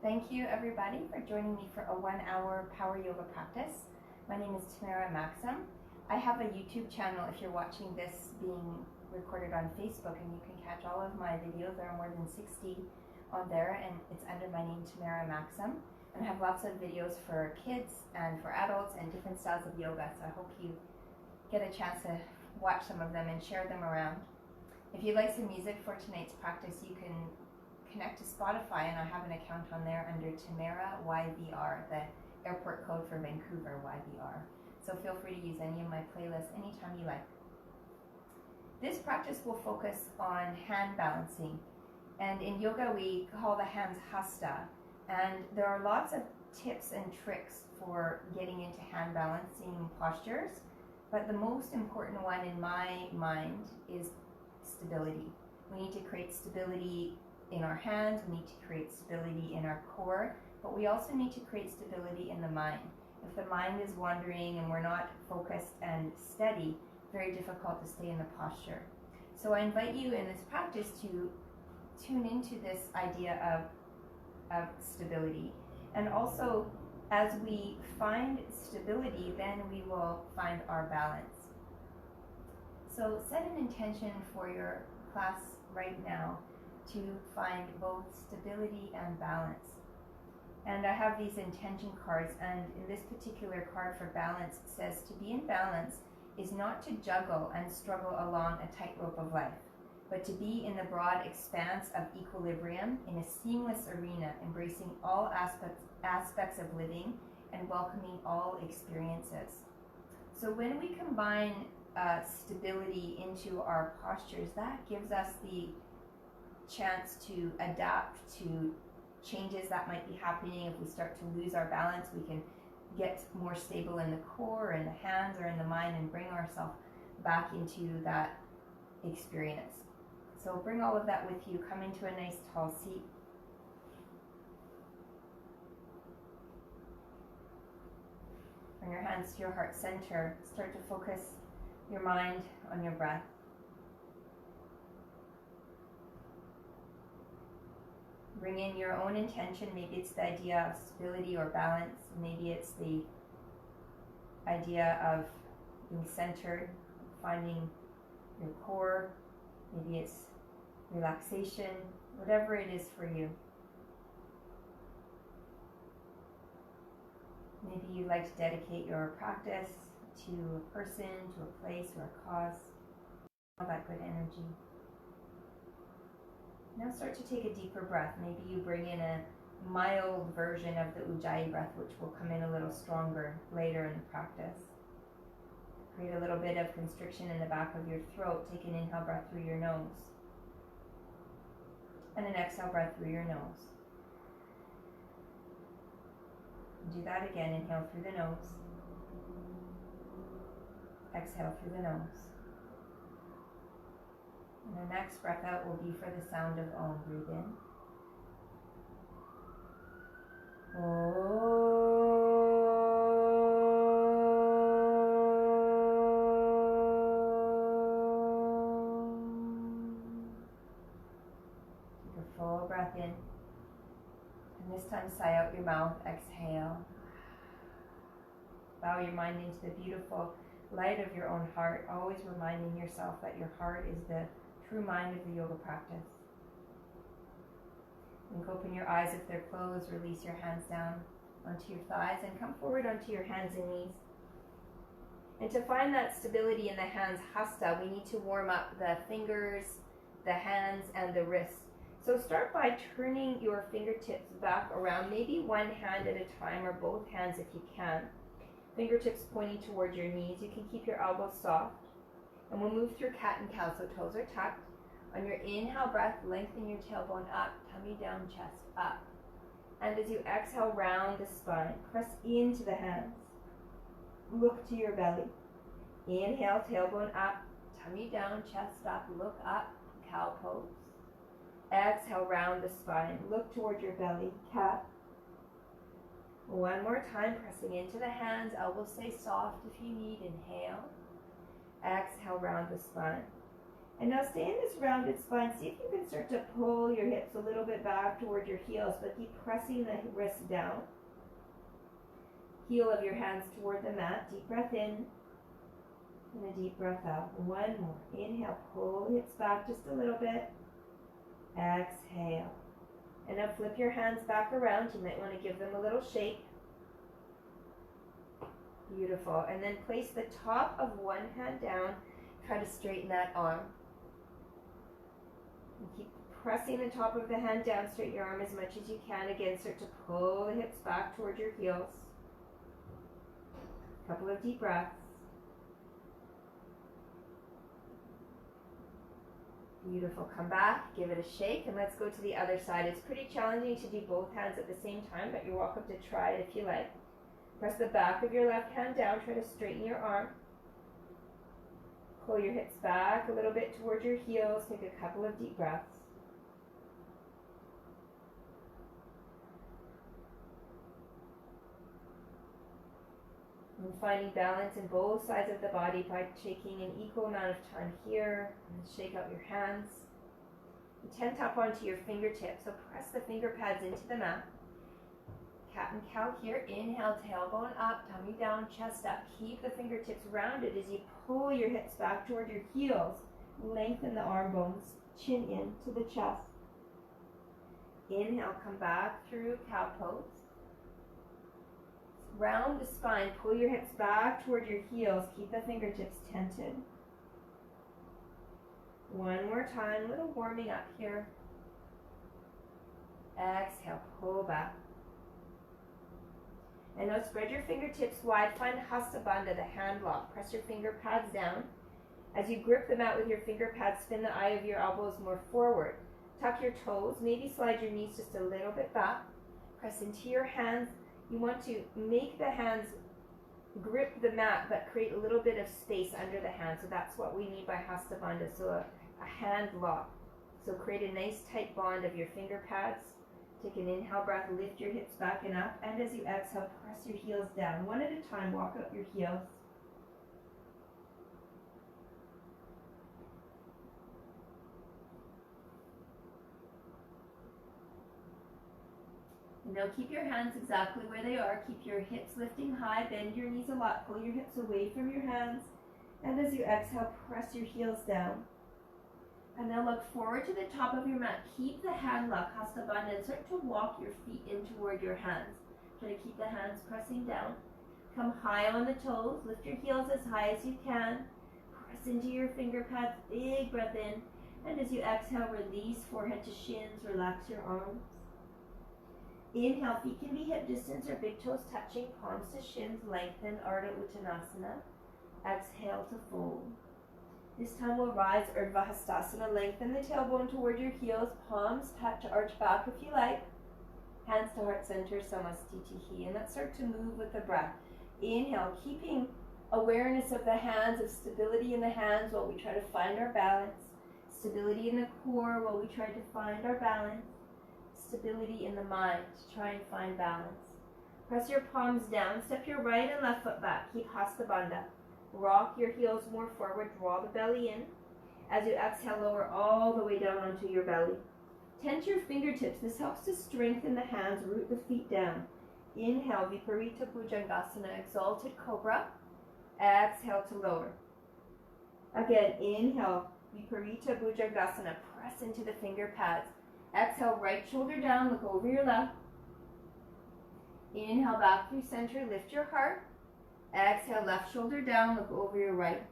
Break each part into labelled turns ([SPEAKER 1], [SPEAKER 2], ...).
[SPEAKER 1] Thank you everybody for joining me for a 1-hour power yoga practice. My name is Tamara Maxim. I have a YouTube channel if you're watching this being recorded on Facebook, and you can catch all of my videos. There are more than 60 on there, and it's under my name, Tamara Maxim. And I have lots of videos for kids and for adults and different styles of yoga, so I hope you get a chance to watch some of them and share them around. If you'd like some music for tonight's practice, you can connect to Spotify, and I have an account on there under Tamara YVR, the airport code for Vancouver, YVR. So feel free to use any of my playlists anytime you like. This practice will focus on hand balancing, and in yoga we call the hands hasta, and there are lots of tips and tricks for getting into hand balancing postures, but the most important one in my mind is stability. We need to create stability in our hands, we need to create stability in our core, but we also need to create stability in the mind. If the mind is wandering and we're not focused and steady, very difficult to stay in the posture. So I invite you in this practice to tune into this idea of stability. And also, as we find stability, then we will find our balance. So set an intention for your class right now to find both stability and balance. And I have these intention cards, and in this particular card for balance, it says to be in balance is not to juggle and struggle along a tightrope of life, but to be in the broad expanse of equilibrium in a seamless arena, embracing all aspects of living and welcoming all experiences. So when we combine stability into our postures, that gives us the chance to adapt to changes that might be happening. If we start to lose our balance, we can get more stable in the core, in the hands, or in the mind, and bring ourselves back into that experience. So bring all of that with you. Come into a nice tall seat. Bring your hands to your heart center. Start to focus your mind on your breath. Bring in your own intention. Maybe it's the idea of stability or balance. Maybe it's the idea of being centered, finding your core. Maybe it's relaxation, whatever it is for you. Maybe you'd like to dedicate your practice to a person, to a place, or a cause. All that good energy. Now start to take a deeper breath. Maybe you bring in a mild version of the Ujjayi breath, which will come in a little stronger later in the practice. Create a little bit of constriction in the back of your throat. Take an inhale breath through your nose. And an exhale breath through your nose. Do that again. Inhale through the nose. Exhale through the nose. And the next breath out will be for the sound of Om. Breathe in. Om. Take a full breath in. And this time sigh out your mouth. Exhale. Bow your mind into the beautiful light of your own heart, always reminding yourself that your heart is the true mind of the yoga practice. And open your eyes if they're closed. Release your hands down onto your thighs and come forward onto your hands and knees. And to find that stability in the hands hasta, we need to warm up the fingers, the hands, and the wrists. So start by turning your fingertips back around, maybe one hand at a time, or both hands if you can. Fingertips pointing toward your knees. You can keep your elbows soft. And we'll move through cat and cow, so toes are tucked. On your inhale breath, lengthen your tailbone up, tummy down, chest up. And as you exhale, round the spine. Press into the hands. Look to your belly. Inhale, tailbone up, tummy down, chest up, look up, cow pose. Exhale, round the spine. Look toward your belly, cat. One more time, pressing into the hands. Elbows stay soft if you need. Inhale. Exhale, round the spine. And now stay in this rounded spine. See if you can start to pull your hips a little bit back toward your heels, but keep pressing the wrists down. Heel of your hands toward the mat. Deep breath in and a deep breath out. One more. Inhale, pull the hips back just a little bit. Exhale. And now flip your hands back around. You might want to give them a little shake. Beautiful. And then place the top of one hand down. Try to straighten that arm. And keep pressing the top of the hand down. Straighten your arm as much as you can. Again, start to pull the hips back toward your heels. Couple of deep breaths. Beautiful. Come back, give it a shake, and let's go to the other side. It's pretty challenging to do both hands at the same time, but you're welcome to try it if you like. Press the back of your left hand down. Try to straighten your arm. Pull your hips back a little bit towards your heels. Take a couple of deep breaths. And finding balance in both sides of the body by taking an equal amount of time here. And shake out your hands. And 10 tap onto your fingertips. So press the finger pads into the mat. Cat and cow here. Inhale, tailbone up, tummy down, chest up. Keep the fingertips rounded as you pull your hips back toward your heels. Lengthen the arm bones. Chin in to the chest. Inhale, come back through cow pose. Round the spine, pull your hips back toward your heels. Keep the fingertips tented. One more time, little warming up here. Exhale, pull back. And now spread your fingertips wide. Find Hasta Bandha, the hand lock. Press your finger pads down. As you grip the mat with your finger pads, spin the eye of your elbows more forward. Tuck your toes, maybe slide your knees just a little bit back. Press into your hands. You want to make the hands grip the mat, but create a little bit of space under the hand. So that's what we need by Hasta Bandha, so a hand lock. So create a nice tight bond of your finger pads. Take an inhale breath, lift your hips back and up. And as you exhale, press your heels down. One at a time, walk up your heels. Now keep your hands exactly where they are. Keep your hips lifting high. Bend your knees a lot. Pull your hips away from your hands. And as you exhale, press your heels down. And now look forward to the top of your mat. Keep the hand lock, Hasta Bandha, and start to walk your feet in toward your hands. Try to keep the hands pressing down. Come high on the toes. Lift your heels as high as you can. Press into your finger pads. Big breath in. And as you exhale, release forehead to shins. Relax your arms. Inhale, feet can be hip distance or big toes touching, palms to shins, lengthen, Ardha Uttanasana. Exhale to fold. This time we'll rise, Urdhva Hastasana. Lengthen the tailbone toward your heels, palms touch, arch back if you like. Hands to heart center, Samastitihi. And let's start to move with the breath. Inhale, keeping awareness of the hands, of stability in the hands while we try to find our balance. Stability in the core while we try to find our balance. Stability in the mind to try and find balance. Press your palms down. Step your right and left foot back. Keep Hasta Bandha. Rock your heels more forward. Draw the belly in. As you exhale, lower all the way down onto your belly. Tense your fingertips. This helps to strengthen the hands. Root the feet down. Inhale, Viparita Bhujangasana, exalted cobra. Exhale to lower. Again, inhale, Viparita Bhujangasana. Press into the finger pads. Exhale, right shoulder down, look over your left. Inhale, back through center, lift your heart. Exhale, left shoulder down, look over your right.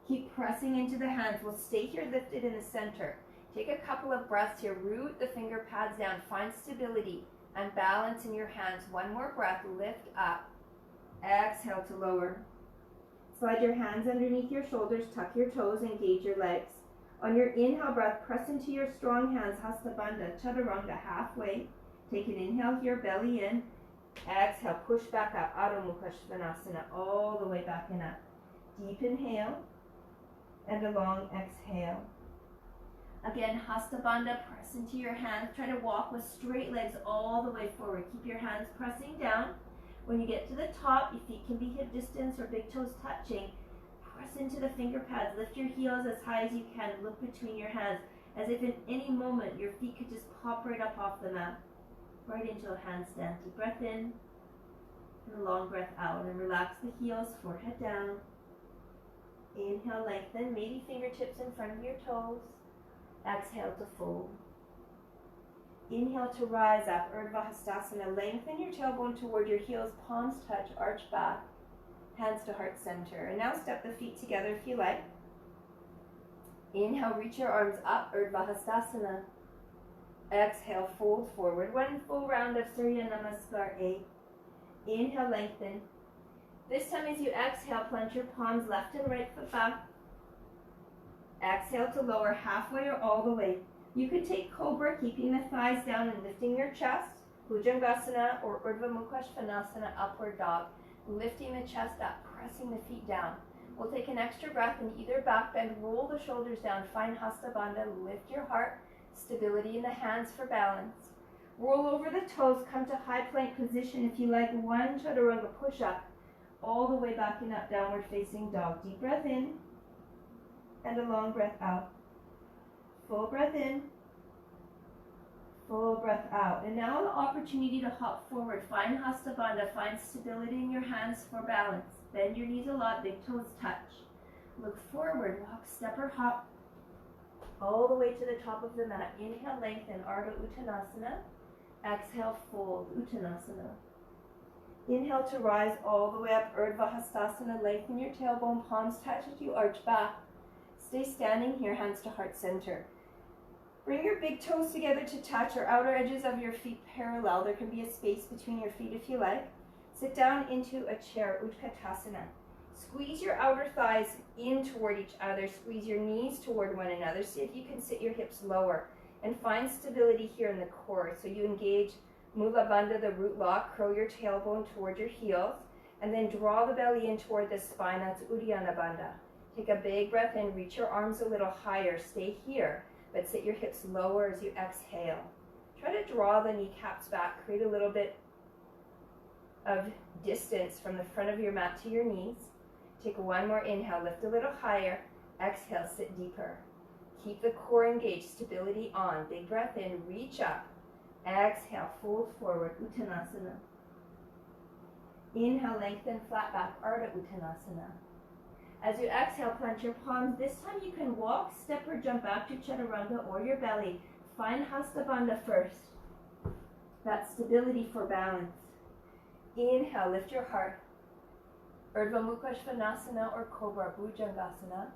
[SPEAKER 1] Keep pressing into the hands. We'll stay here lifted in the center. Take a couple of breaths here. Root the finger pads down. Find stability and balance in your hands. One more breath. Lift up. Exhale to lower. Slide your hands underneath your shoulders. Tuck your toes. Engage your legs. On your inhale breath, press into your strong hands, Hasta Bandha, Chaturanga, halfway. Take an inhale here, belly in. Exhale, push back up, Adho Mukha Svanasana, all the way back and up. Deep inhale, and a long exhale. Again, Hasta Bandha, press into your hands. Try to walk with straight legs all the way forward. Keep your hands pressing down. When you get to the top, your feet can be hip distance or big toes touching.
[SPEAKER 2] Press into the finger pads. Lift your heels as high as you can. Look between your hands as if in any moment your feet could just pop right up off the mat. Right into a handstand. Deep breath in and a long breath out. And relax the heels, forehead down. Inhale, lengthen. Maybe fingertips in front of your toes. Exhale to fold. Inhale to rise up, Urdhva Hastasana. Lengthen your tailbone toward your heels, palms touch, arch back, hands to heart center. And now step the feet together if you like. Inhale, reach your arms up, Urdhva Hastasana. Exhale, fold forward. One full round of Surya Namaskar 8. Inhale, lengthen. This time as you exhale, plant your palms left and right foot back. Exhale to lower halfway or all the way. You could take Cobra, keeping the thighs down and lifting your chest. Bhujangasana or Urdhva Mukha Svanasana, upward dog. Lifting the chest up, pressing the feet down. We'll take an extra breath in either back bend, roll the shoulders down, find Hasta Bandha, lift your heart, stability in the hands for balance. Roll over the toes, come to high plank position if you like. One chaturanga push up, all the way back and up, downward facing dog. Deep breath in and a long breath out. Full breath in, full breath out. And now the opportunity to hop forward. Find Hasta Bandha, find stability in your hands for balance. Bend your knees a lot, big toes touch. Look forward, walk, step or hop, all the way to the top of the mat. Inhale, lengthen, Ardha Uttanasana. Exhale, fold, Uttanasana. Inhale to rise all the way up, Urdhva Hastasana. Lengthen your tailbone, palms touch as you arch back. Stay standing here, hands to heart center. Bring your big toes together to touch, or outer edges of your feet parallel. There can be a space between your feet if you like. Sit down into a chair, Utkatasana. Squeeze your outer thighs in toward each other. Squeeze your knees toward one another. See if you can sit your hips lower. And find stability here in the core. So you engage Mula Bandha, the root lock. Curl your tailbone toward your heels. And then draw the belly in toward the spine. That's Uddiyana Bandha. Take a big breath in. Reach your arms a little higher. Stay here. But sit your hips lower as you exhale. Try to draw the kneecaps back. Create a little bit of distance from the front of your mat to your knees. Take one more inhale, lift a little higher. Exhale, sit deeper. Keep the core engaged, stability on. Big breath in, reach up. Exhale, fold forward, Uttanasana. Inhale, lengthen, flat back, Ardha Uttanasana. As you exhale, plant your palms. This time you can walk, step, or jump back to Chaturanga or your belly. Find Hasta Bandha first. That's stability for balance. Inhale, lift your heart. Urdhva Mukha Svanasana or Cobra, Bhujangasana.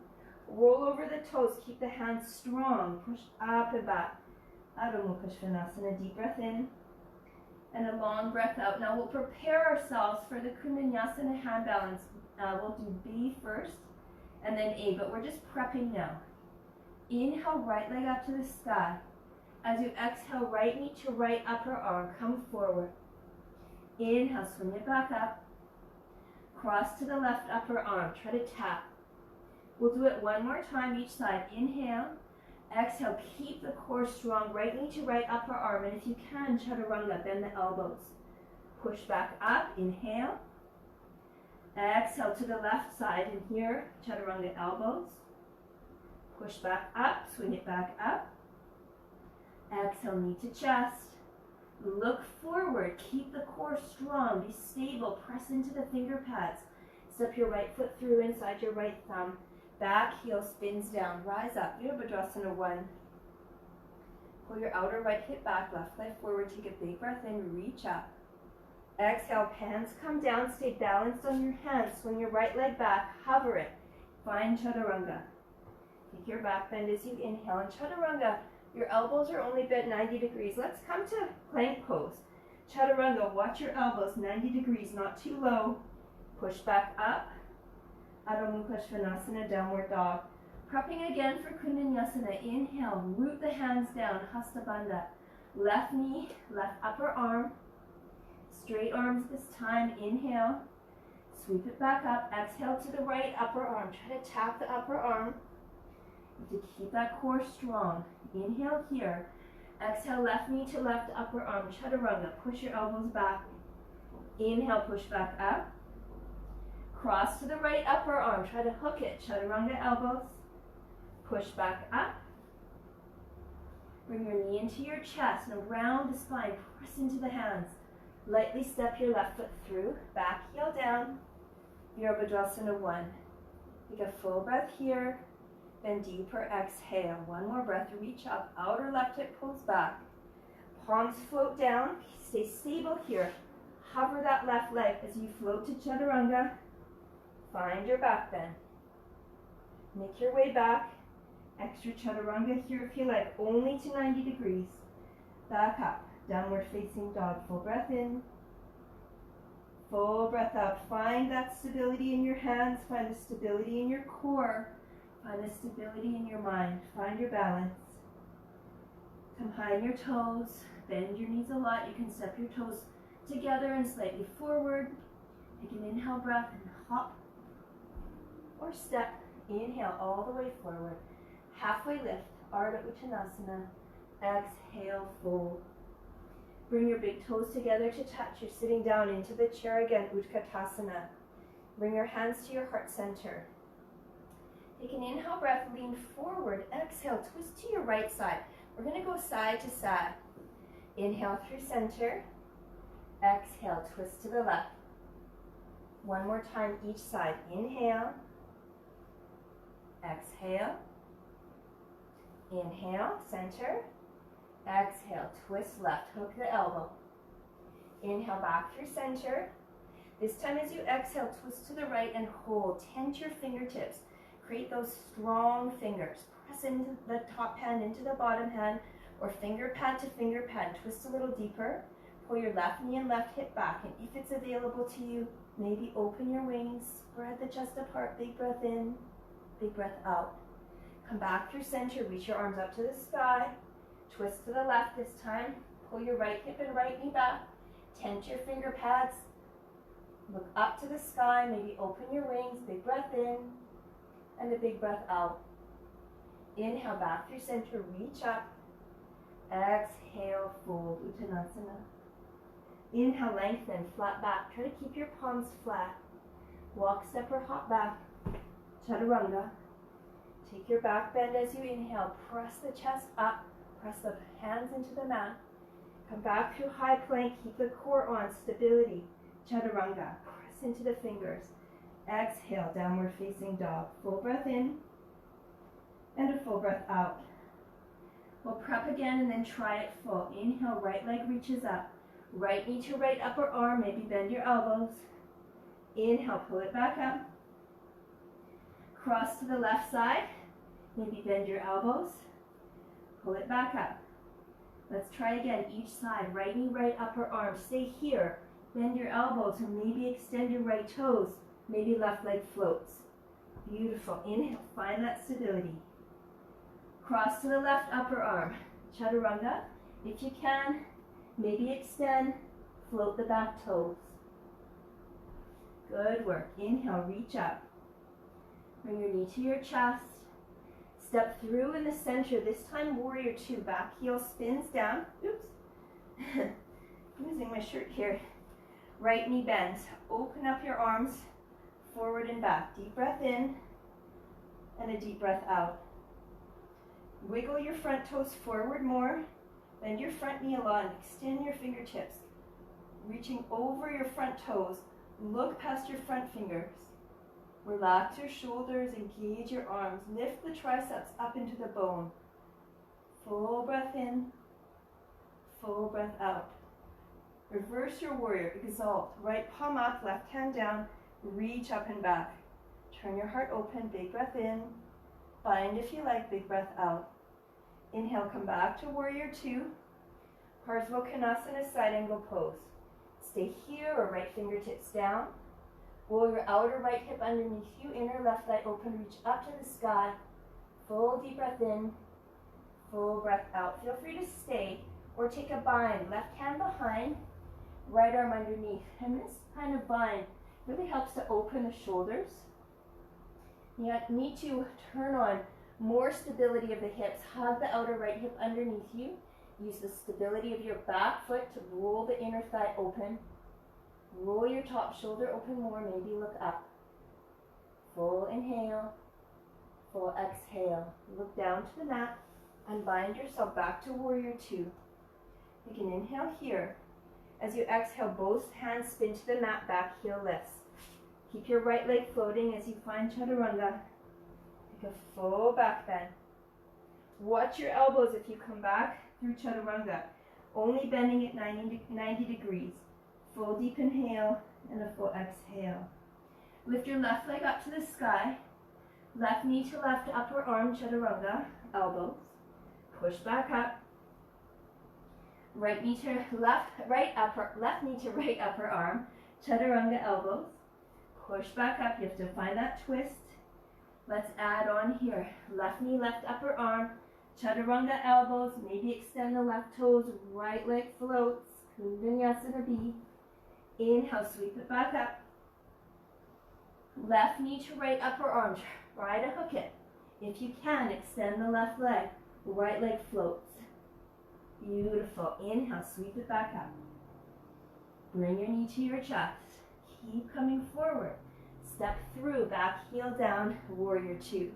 [SPEAKER 2] Roll over the toes, keep the hands strong. Push up and back. Adho Mukha Svanasana, deep breath in. And a long breath out. Now we'll prepare ourselves for the Kundanyasana hand balance. We'll do B first and then A, but we're just prepping now. Inhale, right leg up to the sky. As you exhale, right knee to right upper arm, come forward. Inhale, swing it back up. Cross to the left upper arm, try to tap. We'll do it one more time each side. Inhale, exhale, keep the core strong. Right knee to right upper arm, and if you can, Chaturanga, bend the elbows. Push back up, inhale. Exhale to the left side, and here, Chaturanga elbows. Push back up, swing it back up. Exhale, knee to chest. Look forward, keep the core strong, be stable, press into the finger pads. Step your right foot through inside your right thumb. Back heel spins down, rise up, Virabhadrasana 1. Pull your outer right hip back, left leg forward, take a big breath in, reach up. Exhale, hands come down, stay balanced on your hands, swing your right leg back, hover it. Find Chaturanga. Take your back bend as you inhale, and Chaturanga, your elbows are only bent 90 degrees. Let's come to plank pose. Chaturanga, watch your elbows, 90 degrees, not too low. Push back up. Adho Mukha Svanasana, downward dog. Prepping again for Kundanyasana. Inhale, root the hands down, Hasta Bandha. Left knee, left upper arm. Straight arms this time. Inhale, sweep it back up. Exhale to the right upper arm. Try to tap the upper arm. You have to keep that core strong. Inhale here. Exhale, left knee to left upper arm. Chaturanga. Push your elbows back. Inhale, push back up. Cross to the right upper arm. Try to hook it. Chaturanga elbows. Push back up. Bring your knee into your chest and around the spine. Press into the hands. Lightly step your left foot through. Back heel down. Virabhadrasana 1. Take a full breath here. Then deeper exhale. One more breath. Reach up. Outer left hip pulls back. Palms float down. Stay stable here. Hover that left leg as you float to chaturanga. Find your back bend. Make your way back. Extra chaturanga here if you like, only to 90 degrees. Back up. Downward facing dog. Full breath in. Full breath out. Find that stability in your hands. Find the stability in your core. Find the stability in your mind. Find your balance. Come high in your toes. Bend your knees a lot. You can step your toes together and slightly forward. Take an inhale breath and hop or step. Inhale all the way forward. Halfway lift, Ardha Uttanasana. Exhale, fold. Bring your big toes together to touch. You're sitting down into the chair again, Utkatasana. Bring your hands to your heart center. Take an inhale breath, lean forward. Exhale, twist to your right side. We're going to go side to side. Inhale through center. Exhale, twist to the left. One more time each side. Inhale. Exhale. Inhale, center. Exhale, twist left, hook the elbow. Inhale back through center. This time as you exhale, twist to the right and hold. Tense your fingertips. Create those strong fingers. Press into the top hand into the bottom hand or finger pad to finger pad. Twist a little deeper. Pull your left knee and left hip back. And if it's available to you, maybe open your wings. Spread the chest apart. Big breath in. Big breath out. Come back through center. Reach your arms up to the sky. Twist to the left this time. Pull your right hip and right knee back. Tense your finger pads. Look up to the sky. Maybe open your wings. Big breath in. And a big breath out. Inhale back through center. Reach up. Exhale, fold. Uttanasana. Inhale, lengthen. Flat back. Try to keep your palms flat. Walk, step, or hop back. Chaturanga. Take your back bend as you inhale. Press the chest up. Press the hands into the mat. Come back through high plank. Keep the core on. Stability. Chaturanga. Press into the fingers. Exhale, downward facing dog. Full breath in. And a full breath out. We'll prep again and then try it full. Inhale, right leg reaches up. Right knee to right upper arm. Maybe bend your elbows. Inhale, pull it back up. Cross to the left side. Maybe bend your elbows. Pull it back up. Let's try again, each side. Right knee, right upper arm. Stay here. Bend your elbows and maybe extend your right toes. Maybe left leg floats. Beautiful. Inhale, find that stability. Cross to the left upper arm. Chaturanga. If you can, maybe extend. Float the back toes. Good work. Inhale, reach up. Bring your knee to your chest. Step through in the center. This time, warrior 2. Back heel spins down. Oops. Losing my shirt here. Right knee bends. Open up your arms. Forward and back. Deep breath in. And a deep breath out. Wiggle your front toes forward more. Bend your front knee a lot. Extend your fingertips. Reaching over your front toes. Look past your front fingers. Relax your shoulders, engage your arms. Lift the triceps up into the bone. Full breath in, full breath out. Reverse your warrior, exalt. Right palm up, left hand down. Reach up and back. Turn your heart open, big breath in. Bind if you like, big breath out. Inhale, come back to warrior 2. Parsvakonasana, side angle pose. Stay here or right fingertips down. Roll your outer right hip underneath you, inner left leg open, reach up to the sky. Full deep breath in, full breath out. Feel free to stay or take a bind. Left hand behind, right arm underneath. And this kind of bind really helps to open the shoulders. You need to turn on more stability of the hips. Hug the outer right hip underneath you. Use the stability of your back foot to roll the inner thigh open. Roll your top shoulder open more, maybe look up. Full inhale, full exhale. Look down to the mat and bind yourself back to warrior two. You can inhale here. As you exhale, both hands spin to the mat, back heel lifts. Keep your right leg floating as you find chaturanga. Take a full back bend. Watch your elbows if you come back through chaturanga, only bending at 90 degrees. Full deep inhale and a full exhale. Lift your left leg up to the sky. Left knee to left upper arm, chaturanga, elbows. Push back up. Right knee to left knee to right upper arm, chaturanga, elbows. Push back up. You have to find that twist. Let's add on here. Left knee, left upper arm, chaturanga, elbows. Maybe extend the left toes. Right leg floats. Vinyasana B. Inhale, sweep it back up. Left knee to right upper arm. Try to hook it. If you can, extend the left leg. Right leg floats. Beautiful. Inhale, sweep it back up. Bring your knee to your chest. Keep coming forward. Step through, back heel down, warrior two.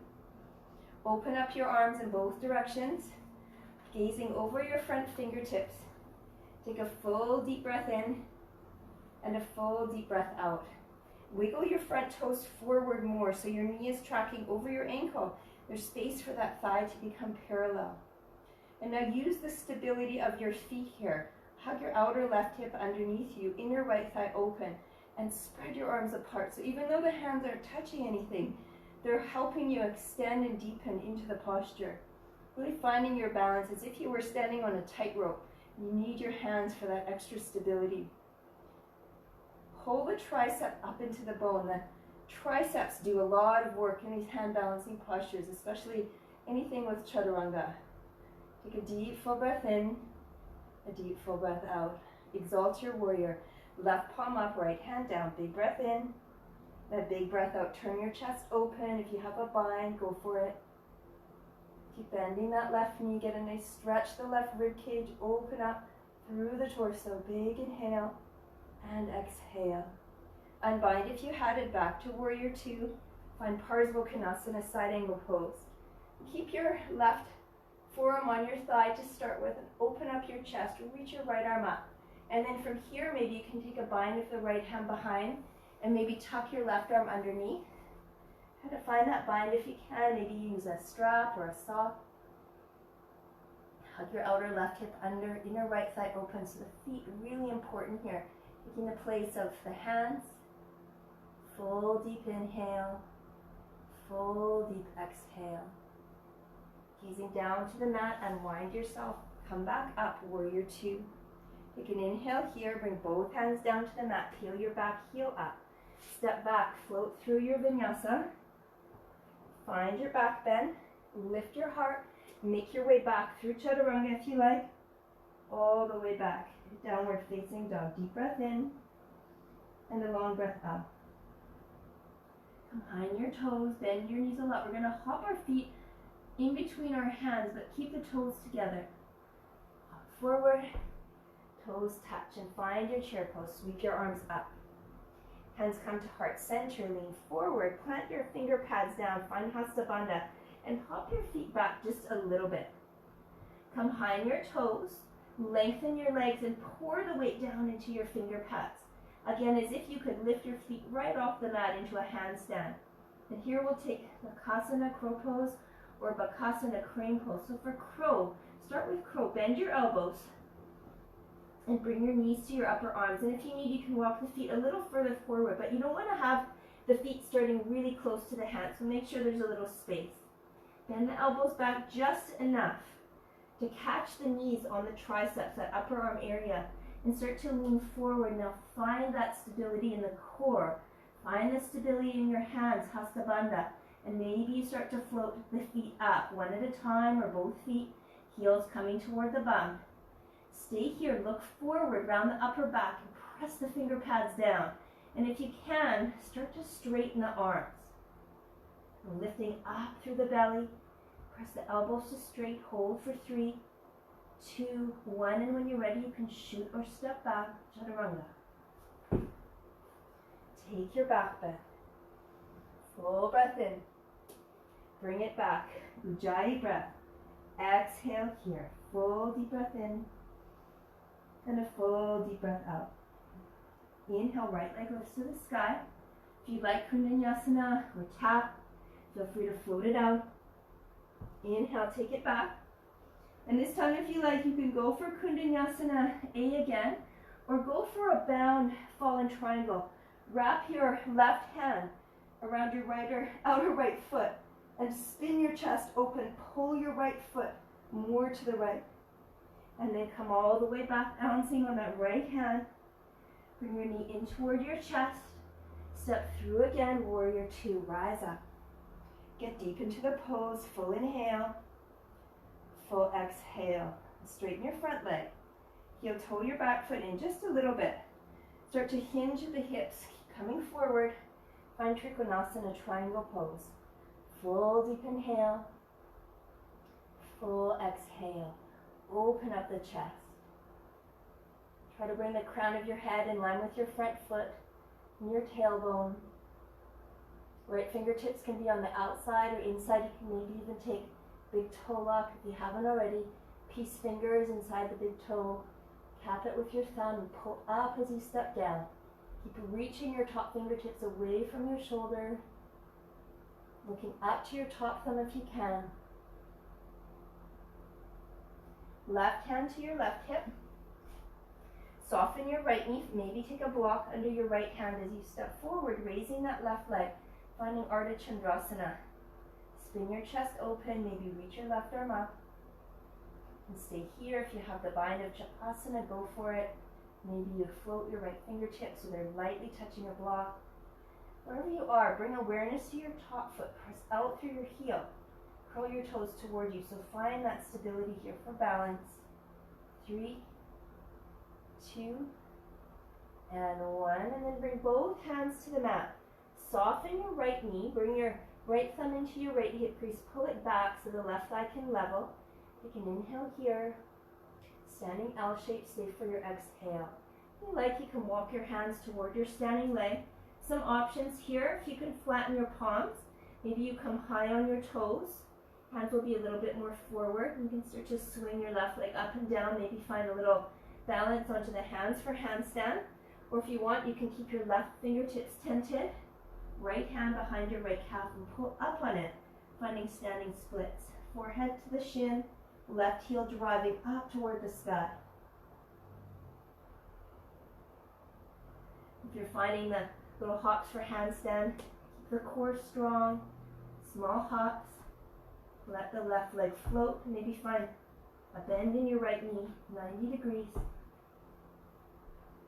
[SPEAKER 2] Open up your arms in both directions, gazing over your front fingertips. Take a full deep breath in and a full deep breath out. Wiggle your front toes forward more so your knee is tracking over your ankle. There's space for that thigh to become parallel. And now use the stability of your feet here. Hug your outer left hip underneath you, inner right thigh open, and spread your arms apart. So even though the hands aren't touching anything, they're helping you extend and deepen into the posture. Really finding your balance as if you were standing on a tightrope. You need your hands for that extra stability. Pull the tricep up into the bone. The triceps do a lot of work in these hand balancing postures, especially anything with chaturanga. Take a deep full breath in, a deep full breath out. Exalt your warrior. Left palm up, right hand down. Big breath in, that big breath out. Turn your chest open. If you have a bind, go for it. Keep bending that left knee. Get a nice stretch. The left rib cage. Open up through the torso. Big inhale and exhale. Unbind if you had it, back to warrior two. Find Parsvakonasana, side angle pose. Keep your left forearm on your thigh to start with and open up your chest. Reach your right arm up. And then from here, maybe you can take a bind with the right hand behind and maybe tuck your left arm underneath. Try to find that bind if you can. Maybe use a strap or a sock. Hug your outer left hip under, inner right thigh open. So the feet, really important here. Taking the place of the hands. Full deep inhale. Full deep exhale. Gazing down to the mat, unwind yourself. Come back up, warrior two. Take an inhale here, bring both hands down to the mat, peel your back heel up. Step back, float through your vinyasa. Find your back bend, lift your heart, make your way back through chaturanga if you like, all the way back. Downward facing dog. Deep breath in and a long breath out. Combine your toes, bend your knees a lot. We're going to hop our feet in between our hands, but keep the toes together. Hop forward. Toes touch and find your chair pose. Sweep your arms up. Hands come to heart center. Lean forward. Plant your finger pads down. Find Hasta Bandha and hop your feet back just a little bit. Combine your toes. Lengthen your legs and pour the weight down into your finger pads. Again, as if you could lift your feet right off the mat into a handstand. And here we'll take Bakasana crow pose or Bakasana crane pose. So for crow, start with crow. Bend your elbows and bring your knees to your upper arms. And if you need, you can walk the feet a little further forward, but you don't want to have the feet starting really close to the hands, so make sure there's a little space. Bend the elbows back just enough to catch the knees on the triceps, that upper arm area, and start to lean forward. Now find that stability in the core. Find the stability in your hands, Hasta Bandha, and maybe you start to float the feet up, one at a time or both feet, heels coming toward the bum. Stay here, look forward, round the upper back, and press the finger pads down. And if you can, start to straighten the arms. Lifting up through the belly, press the elbows to straight, hold for 3, 2, 1, and when you're ready, you can shoot or step back, chaturanga. Take your back bend. Full breath in. Bring it back. Ujjayi breath. Exhale here. Full deep breath in. And a full deep breath out. Inhale, right leg lifts to the sky. If you like Kundalini or tap, feel free to float it out. Inhale, take it back. And this time, if you like, you can go for Kundalini A again, or go for a bound fallen triangle. Wrap your left hand around your outer right foot and spin your chest open. Pull your right foot more to the right. And then come all the way back, balancing on that right hand. Bring your knee in toward your chest. Step through again, warrior two, rise up. Get deep into the pose, full inhale, full exhale. Straighten your front leg. Heel toe your back foot in just a little bit. Start to hinge at the hips, keep coming forward. Find Trikonasana, triangle pose. Full deep inhale, full exhale. Open up the chest. Try to bring the crown of your head in line with your front foot and your tailbone. Right fingertips can be on the outside or inside. You can maybe even take big toe lock if you haven't already. Peace fingers inside the big toe. Cap it with your thumb and pull up as you step down. Keep reaching your top fingertips away from your shoulder. Looking up to your top thumb if you can. Left hand to your left hip. Soften your right knee. Maybe take a block under your right hand as you step forward, raising that left leg, finding Ardha Chandrasana. Spin your chest open, maybe reach your left arm up. And stay here. If you have the bind of Chakasana, go for it. Maybe you float your right fingertips so they're lightly touching a block. Wherever you are, bring awareness to your top foot. Press out through your heel. Curl your toes toward you. So find that stability here for balance. 3, 2, and 1. And then bring both hands to the mat. Soften your right knee. Bring your right thumb into your right hip crease. Pull it back so the left thigh can level. Take an inhale here. Standing L shape. Stay for your exhale. If you like, you can walk your hands toward your standing leg. Some options here. If you can flatten your palms, maybe you come high on your toes. Hands will be a little bit more forward. You can start to swing your left leg up and down. Maybe find a little balance onto the hands for handstand. Or if you want, you can keep your left fingertips tented. Right hand behind your right calf and pull up on it, finding standing splits. Forehead to the shin, left heel driving up toward the sky. If you're finding the little hops for handstand, keep the core strong. Small hops. Let the left leg float. Maybe find a bend in your right knee, 90 degrees.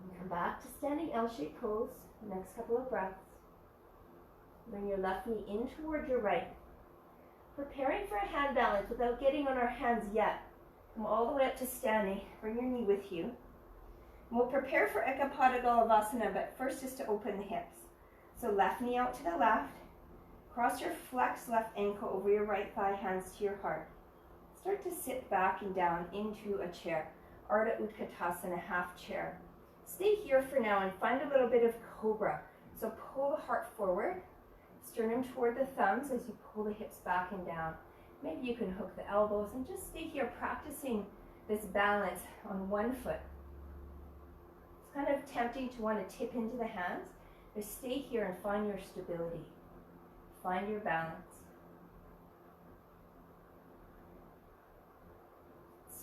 [SPEAKER 2] And come back to standing L-shaped pose. The next couple of breaths. Bring your left knee in toward your right. Preparing for a hand balance without getting on our hands yet. Come all the way up to standing. Bring your knee with you. And we'll prepare for Ekapada Galavasana, but first is to open the hips. So left knee out to the left. Cross your flexed left ankle over your right thigh, hands to your heart. Start to sit back and down into a chair. Ardha Utkatasana, half chair. Stay here for now and find a little bit of cobra. So pull the heart forward. Sternum toward the thumbs as you pull the hips back and down. Maybe you can hook the elbows and just stay here practicing this balance on one foot. It's kind of tempting to want to tip into the hands, but stay here and find your stability. Find your balance.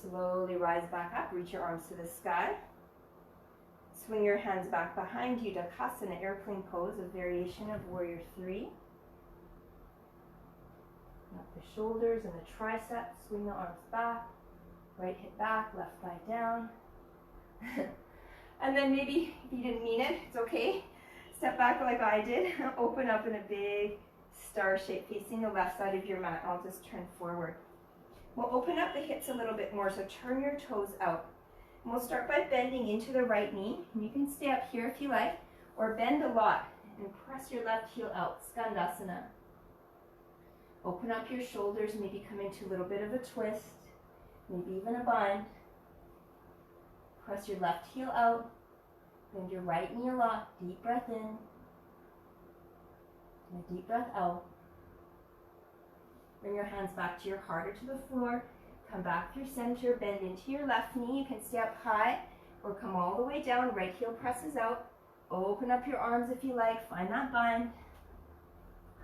[SPEAKER 2] Slowly rise back up, reach your arms to the sky. Swing your hands back behind you, Dakasana, airplane pose, a variation of warrior 3. Up the shoulders and the triceps, swing the arms back, right hip back, left thigh down. And then maybe, if you didn't mean it, it's okay. Step back like I did, open up in a big star shape facing the left side of your mat. I'll just turn forward. We'll open up the hips a little bit more, so turn your toes out. And we'll start by bending into the right knee. And you can stay up here if you like, or bend a lot and press your left heel out, Skandasana. Open up your shoulders, maybe come into a little bit of a twist, maybe even a bind. Press your left heel out, bend your right knee a lot, deep breath in. And a deep breath out. Bring your hands back to your heart or to the floor. Come back through center, bend into your left knee. You can stay up high or come all the way down. Right heel presses out. Open up your arms if you like. Find that bind.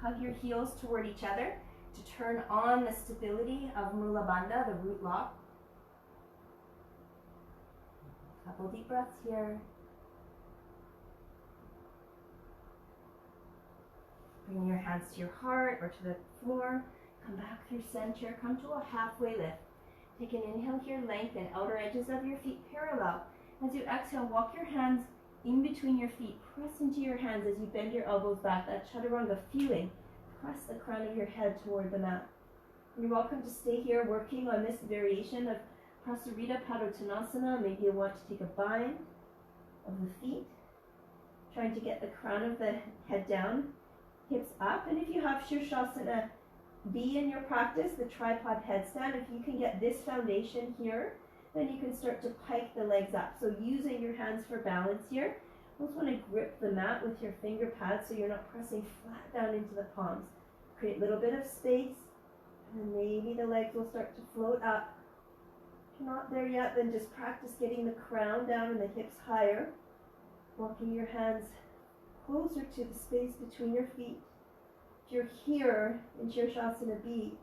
[SPEAKER 2] Hug your heels toward each other to turn on the stability of Mula Bandha, the root lock. Couple deep breaths here. Bring your hands to your heart or to the floor. Come back through center. Come to a halfway lift. Take an inhale here, lengthen outer edges of your feet parallel. As you exhale, walk your hands in between your feet. Press into your hands as you bend your elbows back. That chaturanga feeling. Press the crown of your head toward the mat. You're welcome to stay here working on this variation of Prasarita Padottanasana. Maybe you want to take a bind of the feet. Trying to get the crown of the head down, hips up. And if you have Shirshasana B in your practice, the tripod headstand, if you can get this foundation here, then you can start to pike the legs up. So using your hands for balance here. You also want to grip the mat with your finger pads so you're not pressing flat down into the palms. Create a little bit of space, and then maybe the legs will start to float up. If you're not there yet, then just practice getting the crown down and the hips higher. Walking your hands closer to the space between your feet. If you're here in Shirshasana B,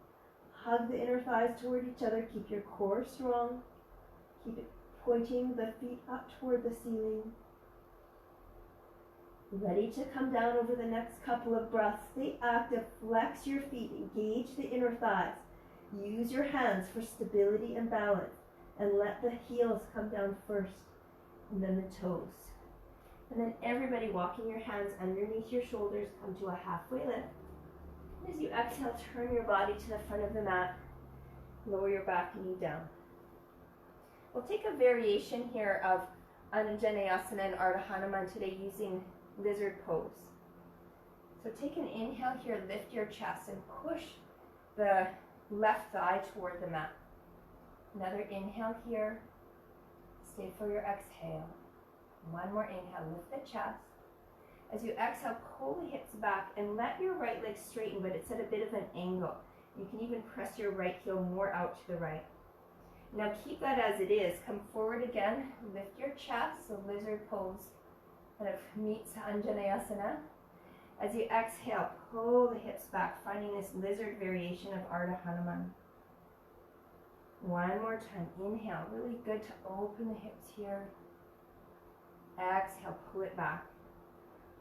[SPEAKER 2] hug the inner thighs toward each other. Keep your core strong. Keep it pointing the feet up toward the ceiling. Ready to come down over the next couple of breaths. Stay active. Flex your feet. Engage the inner thighs. Use your hands for stability and balance. And let the heels come down first. And then the toes. And then everybody walking your hands underneath your shoulders. Come to a halfway lift. And as you exhale, turn your body to the front of the mat. Lower your back knee down. We'll take a variation here of Anjaneyasana and Ardha Hanuman today using lizard pose. So take an inhale here, lift your chest and push the left thigh toward the mat. Another inhale here. Stay for your exhale. One more inhale, lift the chest. As you exhale, pull the hips back and let your right leg straighten, but it's at a bit of an angle. You can even press your right heel more out to the right. Now keep that as it is. Come forward again, lift your chest, so lizard pose kind of meets Anjaneyasana. As you exhale, pull the hips back, finding this lizard variation of Ardha Hanuman. One more time, inhale, really good to open the hips here. Exhale, pull it back.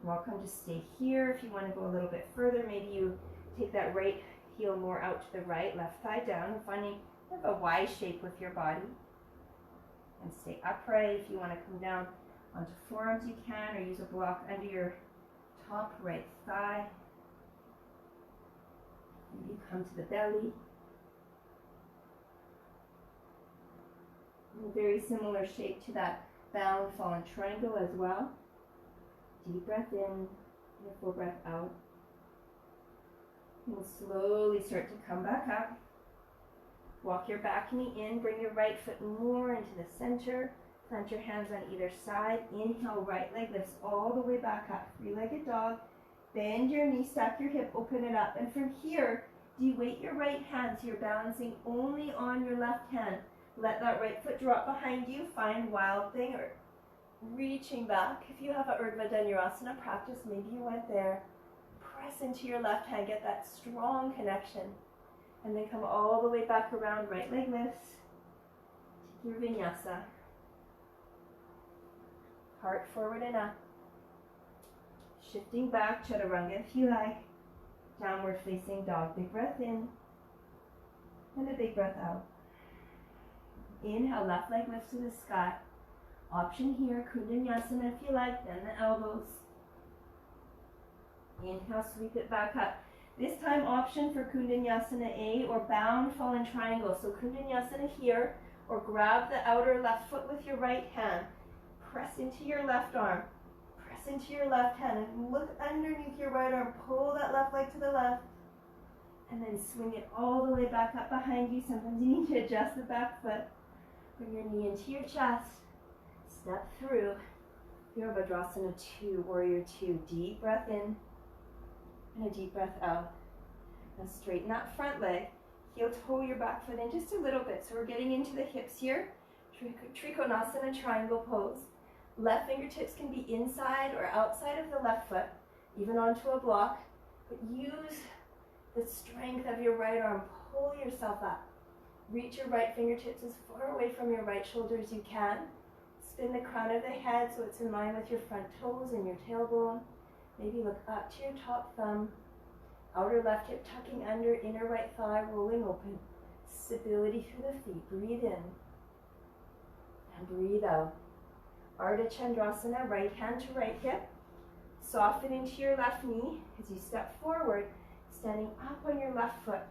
[SPEAKER 2] Welcome to stay here. If you want to go a little bit further, maybe you take that right heel more out to the right, left thigh down, and finding kind of a Y shape with your body. And stay upright. If you want to come down onto forearms, you can, or use a block under your top right thigh. Maybe come to the belly. A very similar shape to that bound fallen triangle as well. Deep breath in, and a full breath out. And we'll slowly start to come back up. Walk your back knee in, bring your right foot more into the center. Plant your hands on either side. Inhale, right leg lifts all the way back up. Three-legged dog. Bend your knee, stack your hip, open it up. And from here, de-weight your right hand so you're balancing only on your left hand. Let that right foot drop behind you. Find Wild Thing or reaching back. If you have a Urdhva Dhanurasana practice, maybe you went there. Press into your left hand, get that strong connection. And then come all the way back around, right leg lifts. Take your vinyasa. Heart forward and up. Shifting back, chaturanga if you like. Downward facing dog. Big breath in. And a big breath out. Inhale, left leg lifts to the sky. Option here, Kundanyasana if you like, then the elbows. Inhale, sweep it back up. This time option for Kundanyasana A or bound fallen triangle. So Kundanyasana here, or grab the outer left foot with your right hand. Press into your left arm. Press into your left hand and look underneath your right arm. Pull that left leg to the left. And then swing it all the way back up behind you. Sometimes you need to adjust the back foot. Bring your knee into your chest. Step through. Virabhadrasana 2, Warrior 2. Deep breath in.
[SPEAKER 1] And a deep breath out. Now straighten that front leg. Heel toe your back foot in just a little bit. So we're getting into the hips here. Trikonasana, triangle pose. Left fingertips can be inside or outside of the left foot, even onto a block. But use the strength of your right arm. Pull yourself up. Reach your right fingertips as far away from your right shoulder as you can. Spin the crown of the head so it's in line with your front toes and your tailbone. Maybe look up to your top thumb. Outer left hip tucking under, inner right thigh rolling open. Stability through the feet. Breathe in and breathe out. Ardha Chandrasana, right hand to right hip. Soften into your left knee as you step forward, standing up on your left foot.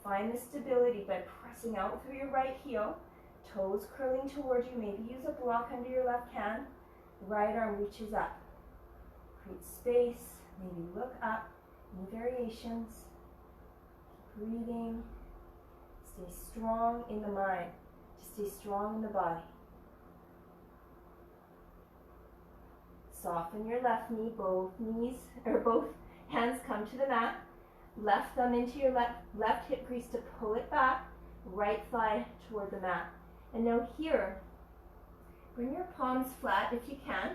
[SPEAKER 1] Find the stability by pressing out through your right heel, toes curling towards you. Maybe use a block under your left hand. Right arm reaches up. Create space. Maybe look up. Any variations. Keep breathing. Stay strong in the mind. Just stay strong in the body. Soften your left knee. Both hands come to the mat. Left thumb into your left hip crease to pull it back. Right thigh toward the mat. And now here, bring your palms flat if you can.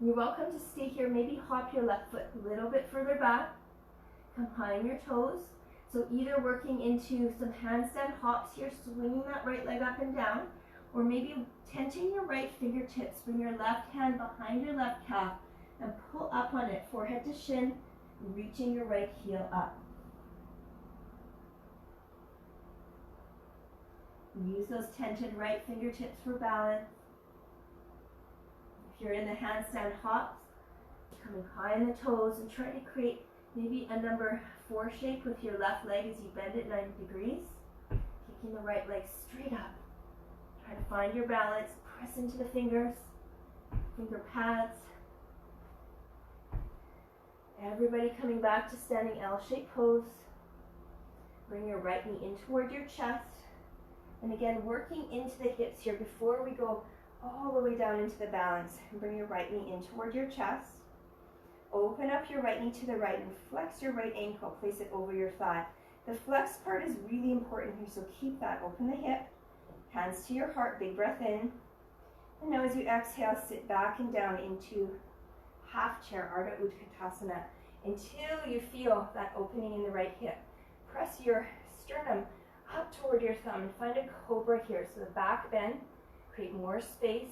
[SPEAKER 1] You're welcome to stay here. Maybe hop your left foot a little bit further back. Come high on your toes. So either working into some handstand hops here, swinging that right leg up and down, or maybe tenting your right fingertips. Bring your left hand behind your left calf and pull up on it, forehead to shin, reaching your right heel up. Use those tented right fingertips for balance. If you're in the handstand hops, coming high on the toes and try to create maybe a number 4 shape with your left leg as you bend it 90 degrees. Kicking the right leg straight up. Try to find your balance, press into the fingers, finger pads. Everybody coming back to standing L-shaped pose. Bring your right knee in toward your chest. And again, working into the hips here before we go all the way down into the balance. And bring your right knee in toward your chest. Open up your right knee to the right and flex your right ankle. Place it over your thigh. The flex part is really important here, so keep that. Open the hip. Hands to your heart. Big breath in. And now as you exhale, sit back and down into half chair, Ardha Utkatasana, until you feel that opening in the right hip. Press your sternum up toward your thumb and find a cobra here. So the back bend, create more space,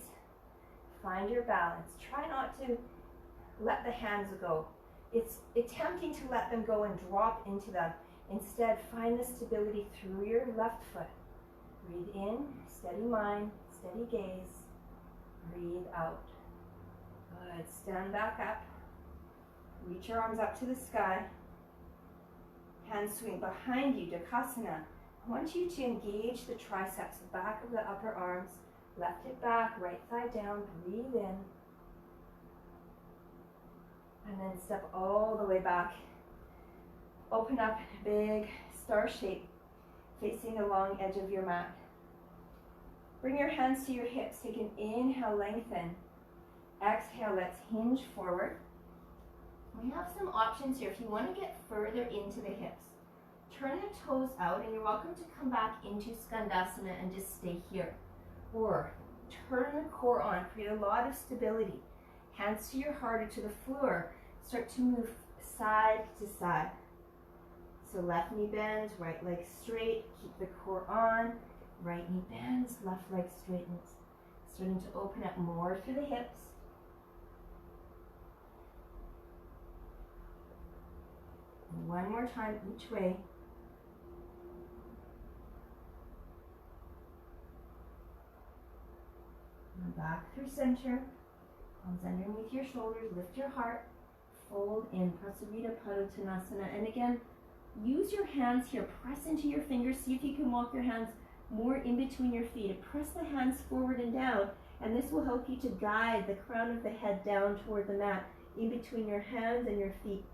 [SPEAKER 1] find your balance. Try not to let the hands go. It's tempting to let them go and drop into them. Instead, find the stability through your left foot. Breathe in, steady mind, steady gaze. Breathe out. Good. Stand back up. Reach your arms up to the sky. Hands swing behind you, Dakasana. I want you to engage the triceps, the back of the upper arms. Left hip back, right thigh down. Breathe in. And then step all the way back. Open up in a big star shape, facing the long edge of your mat. Bring your hands to your hips. Take an inhale, lengthen. Exhale, let's hinge forward. We have some options here. If you want to get further into the hips, turn the toes out, and you're welcome to come back into Skandasana and just stay here. Or turn the core on, create a lot of stability. Hands to your heart or to the floor. Start to move side to side. So left knee bends, right leg straight. Keep the core on. Right knee bends, left leg straightens. Starting to open up more through the hips. And one more time each way. And back through center. Palms underneath your shoulders. Lift your heart. Fold in. Prasarita Padottanasana. And again, use your hands here. Press into your fingers. See if you can walk your hands more in between your feet. Press the hands forward and down. And this will help you to guide the crown of the head down toward the mat in between your hands and your feet.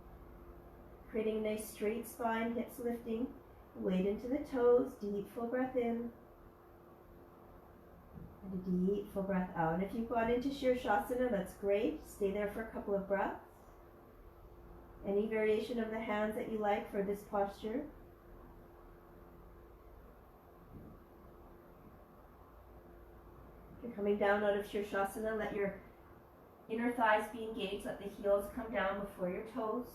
[SPEAKER 1] Creating a nice straight spine, hips lifting. Weight into the toes. Deep full breath in. And a deep full breath out. And if you've gone into Shirshasana, that's great. Stay there for a couple of breaths.
[SPEAKER 2] Any variation of the hands that you like for this posture. If you're coming down out of Shirshasana, let your inner thighs be engaged. Let the heels come down before your toes.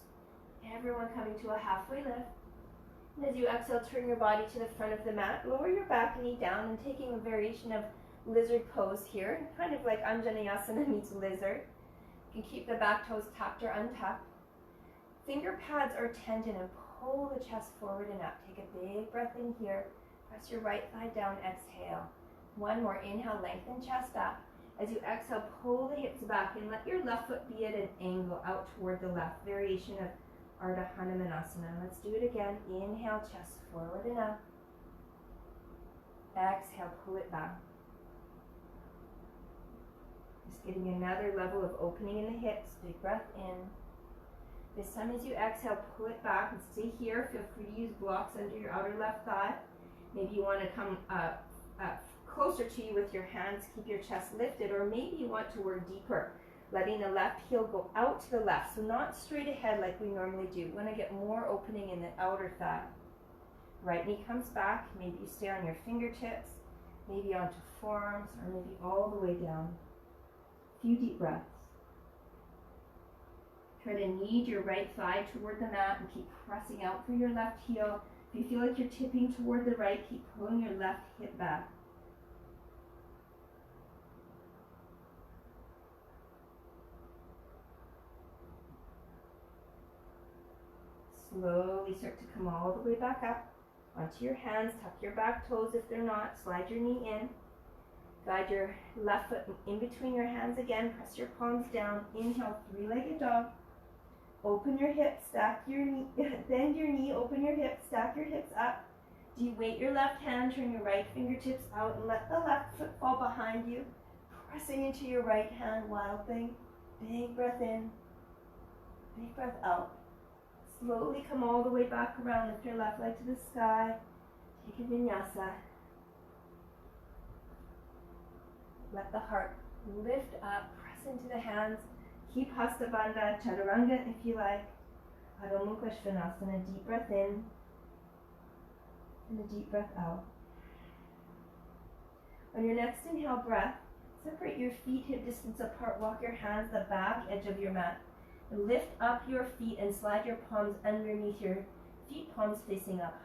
[SPEAKER 2] Everyone coming to a halfway lift. And as you exhale, turn your body to the front of the mat. Lower your back knee down and taking a variation of lizard pose here. Kind of like Anjaneyasana meets lizard. You can keep the back toes tucked or untucked. Finger pads or tendon and pull the chest forward and up. Take a big breath in here. Press your right thigh down, exhale. One more, inhale, lengthen chest up. As you exhale, pull the hips back and let your left foot be at an angle out toward the left. Variation of Ardha Hanumanasana. Let's do it again. Inhale, chest forward and up. Exhale, pull it back. Just getting another level of opening in the hips. Big breath in. This time as you exhale, pull it back and stay here. Feel free to use blocks under your outer left thigh. Maybe you want to come closer to you with your hands. Keep your chest lifted, or maybe you want to work deeper, letting the left heel go out to the left, so not straight ahead like we normally do. We want to get more opening in the outer thigh. Right knee comes back. Maybe you stay on your fingertips, maybe onto forearms, or maybe all the way down. A few deep breaths. Try to knead your right thigh toward the mat and keep pressing out through your left heel. If you feel like you're tipping toward the right, keep pulling your left hip back. Slowly start to come all the way back up onto your hands. Tuck your back toes if they're not. Slide your knee in. Guide your left foot in between your hands again. Press your palms down. Inhale, three-legged dog. Open your hips, stack your knee, bend your knee, open your hips, stack your hips up. De-weight your left hand, turn your right fingertips out and let the left foot fall behind you. Pressing into your right hand, wild thing. Big breath in, big breath out. Slowly come all the way back around. Lift your left leg to the sky. Take a vinyasa. Let the heart lift up. Press into the hands. Keep Hasta Bandha, Chaturanga if you like. Adho Mukha Svanasana. Deep breath in. And a deep breath out. On your next inhale breath, separate your feet hip distance apart. Walk your hands the back edge of your mat. Lift up your feet and slide your palms underneath your feet, palms facing up.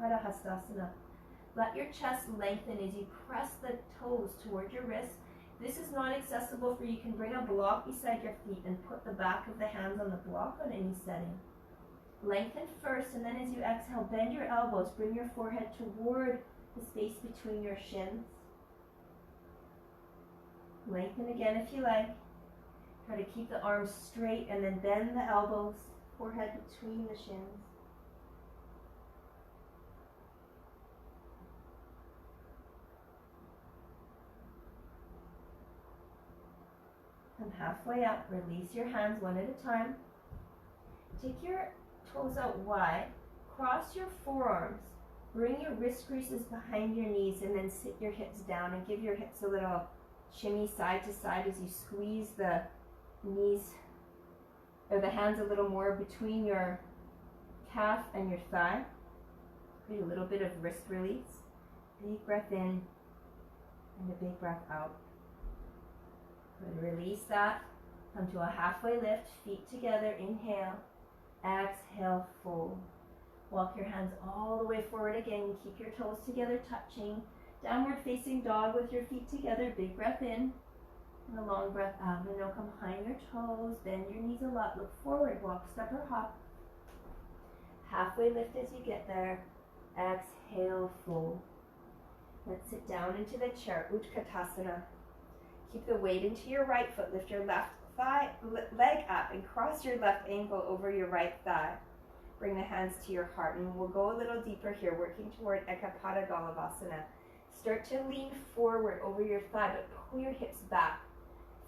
[SPEAKER 2] Ardha Hastasana. Let your chest lengthen as you press the toes toward your wrists. This is not accessible for you. You can bring a block beside your feet and put the back of the hands on the block on any setting. Lengthen first, and then as you exhale, bend your elbows. Bring your forehead toward the space between your shins. Lengthen again if you like. Try to keep the arms straight and then bend the elbows, forehead between the shins. Come halfway up, release your hands one at a time. Take your toes out wide, cross your forearms, bring your wrist creases behind your knees and then sit your hips down and give your hips a little shimmy side to side as you squeeze the knees or the hands a little more between your calf and your thigh. Create a little bit of wrist release. Big breath in and a big breath out. Good. Release that. Come to a halfway lift, feet together. Inhale, exhale, fold. Walk your hands all the way forward again. Keep your toes together, touching. Downward facing dog with your feet together. Big breath in. And a long breath out. And now come behind your toes. Bend your knees a lot. Look forward. Walk, step, or hop. Halfway lift as you get there. Exhale, fold. Let's sit down into the chair. Utkatasana. Keep the weight into your right foot. Lift your left leg up and cross your left ankle over your right thigh. Bring the hands to your heart. And we'll go a little deeper here, working toward Ekapada Galavasana. Start to lean forward over your thigh, but pull your hips back.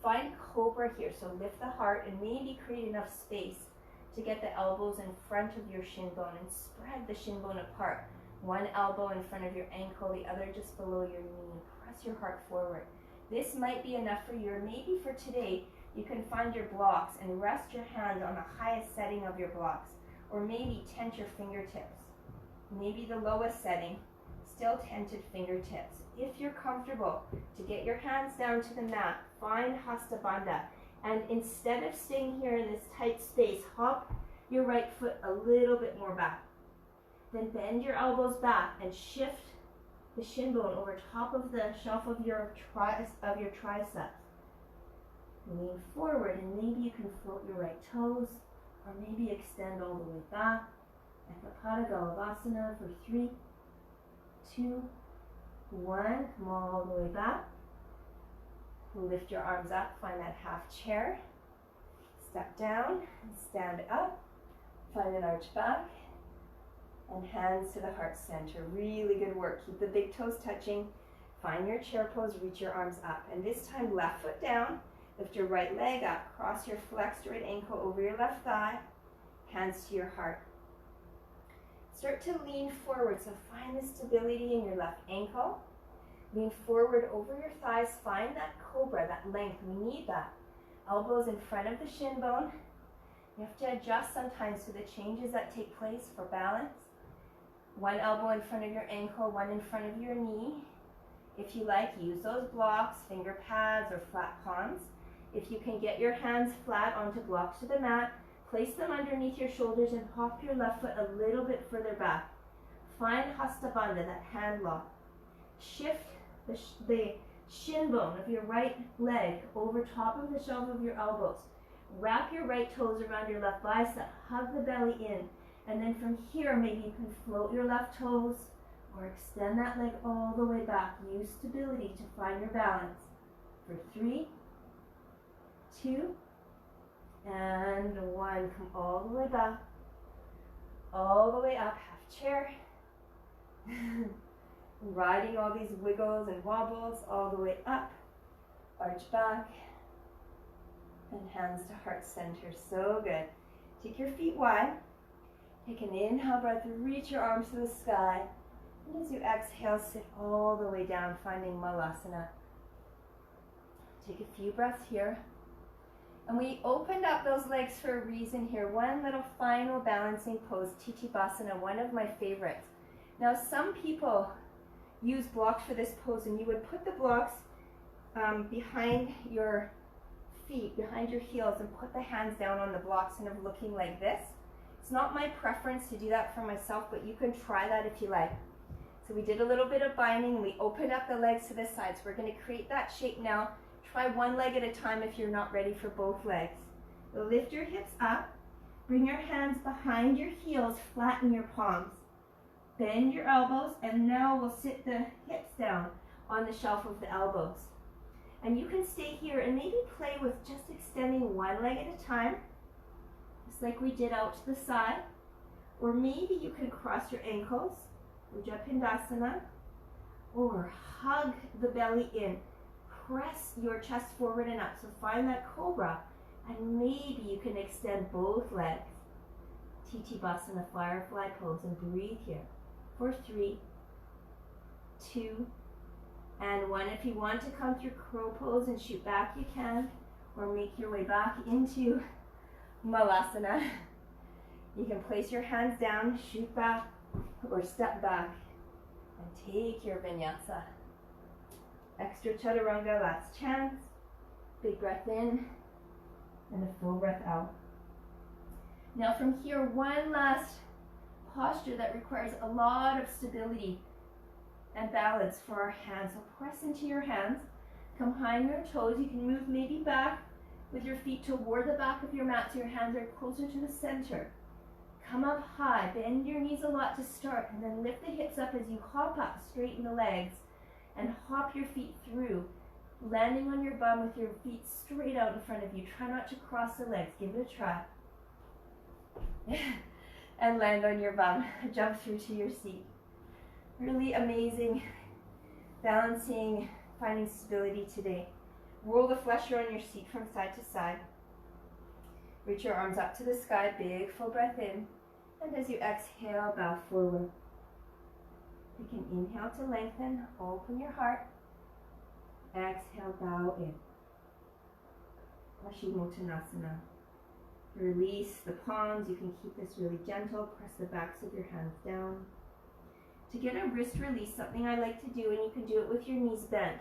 [SPEAKER 2] Find cobra here, so lift the heart and maybe create enough space to get the elbows in front of your shin bone and spread the shin bone apart. One elbow in front of your ankle, the other just below your knee. Press your heart forward. This might be enough for you, or maybe for today, You can find your blocks and rest your hand on the highest setting of your blocks, or maybe tent your fingertips. Maybe the lowest setting, still tented fingertips. If you're comfortable, to get your hands down to the mat, find Hasta Bandha. And instead of staying here in this tight space, hop your right foot a little bit more back. Then bend your elbows back and shift the shin bone over top of the shelf of your tricep. Lean forward, and maybe you can float your right toes, or maybe extend all the way back. Ekapada Galavasana for 3, 2, 1. Come all the way back. Lift your arms up, find that half chair. Step down, stand up, find an arch back, and hands to the heart center. Really good work. Keep the big toes touching. Find your chair pose, reach your arms up. And this time, left foot down, lift your right leg up, cross your flexed right ankle over your left thigh, hands to your heart. Start to lean forward, so find the stability in your left ankle. Lean forward over your thighs, find that cobra, that length. We need that. Elbows in front of the shin bone. You have to adjust sometimes to the changes that take place for balance. One elbow in front of your ankle, one in front of your knee. If you like, use those blocks, finger pads or flat palms. If you can get your hands flat onto blocks to the mat, place them underneath your shoulders and hop your left foot a little bit further back. Find Hasta Bandha, that hand lock. Shift the shin bone of your right leg over top of the shelf of your elbows. Wrap your right toes around your left bicep, hug the belly in, and then from here maybe you can float your left toes or extend that leg all the way back. Use stability to find your balance. For 3, 2, and 1. Come all the way back, all the way up, half chair. Riding all these wiggles and wobbles all the way up, arch back, and hands to heart center. So good. Take your feet wide. Take an inhale breath, reach your arms to the sky. And as you exhale, sit all the way down, finding Malasana. Take a few breaths here. And we opened up those legs for a reason here. One little final balancing pose, Titibasana, one of my favorites. Now some people use blocks for this pose, and you would put the blocks behind your feet, behind your heels, and put the hands down on the blocks kind of looking like this. It's not my preference to do that for myself, but you can try that if you like. So we did a little bit of binding. We opened up the legs to this side. So we're going to create that shape now. Try one leg at a time if you're not ready for both legs. So lift your hips up. Bring your hands behind your heels. Flatten your palms. Bend your elbows. And now we'll sit the hips down on the shelf of the elbows. And you can stay here and maybe play with just extending one leg at a time, just like we did out to the side. Or maybe you can cross your ankles, Ujjapindasana, or hug the belly in. Press your chest forward and up. So find that cobra, and maybe you can extend both legs. Titibasana, firefly pose, and breathe here for 3, 2, and 1. If you want to come through crow pose and shoot back, you can, or make your way back into Malasana. You can place your hands down, shoot back, or step back, and take your vinyasa. Extra chaturanga, last chance. Big breath in, and a full breath out. Now from here, one last posture that requires a lot of stability and balance for our hands. So press into your hands, come high on your toes. You can move maybe back with your feet toward the back of your mat so your hands are closer to the center. Come up high, bend your knees a lot to start, and then lift the hips up as you hop up, straighten the legs, and hop your feet through, landing on your bum with your feet straight out in front of you. Try not to cross the legs, give it a try. And land on your bum, jump through to your seat. Really amazing balancing, finding stability today. Roll the flesher on your seat from side to side. Reach your arms up to the sky, big full breath in. And as you exhale, bow forward. You can inhale to lengthen, open your heart. Exhale, bow in. Paschimottanasana. Release the palms. You can keep this really gentle. Press the backs of your hands down. To get a wrist release, something I like to do, and you can do it with your knees bent,